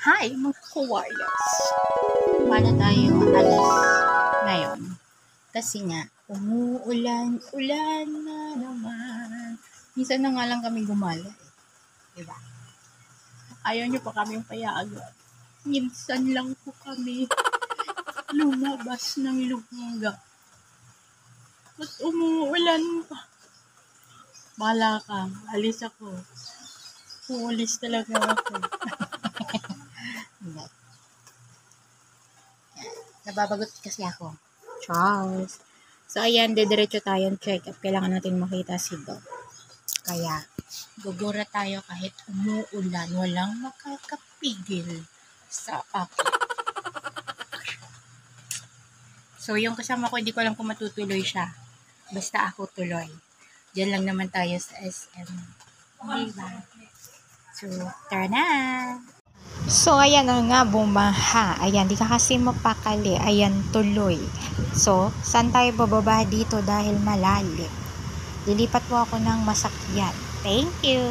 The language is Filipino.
Hi mga kawarriors! Paano tayo aalis ngayon? Kasi nga, umuulan na naman. Minsan na nga lang kami gumala eh. Diba? Ayaw nyo pa kami payagan. Minsan lang po kami lumabas ng lumaga. At umuulan pa. Bala ka, alis ako. Uulis talaga ako. Nababagot kasi ako. Charles. So, ayan, dediretso tayong check-up. Kailangan natin makita si Doc. Kaya, gugura tayo kahit umuulan. Walang makakapigil sa akin. So, yung kasama ko, hindi ko alam kung matutuloy siya. Basta ako tuloy. Diyan lang naman tayo sa SM. Diba? So, tara na! So, ayan na nga, bumaha. Ayan, di ka kasi mapakali. Ayan, tuloy. So, saan tayo bababa dito dahil malalim? Lilipat po ako ng masakyan. Thank you!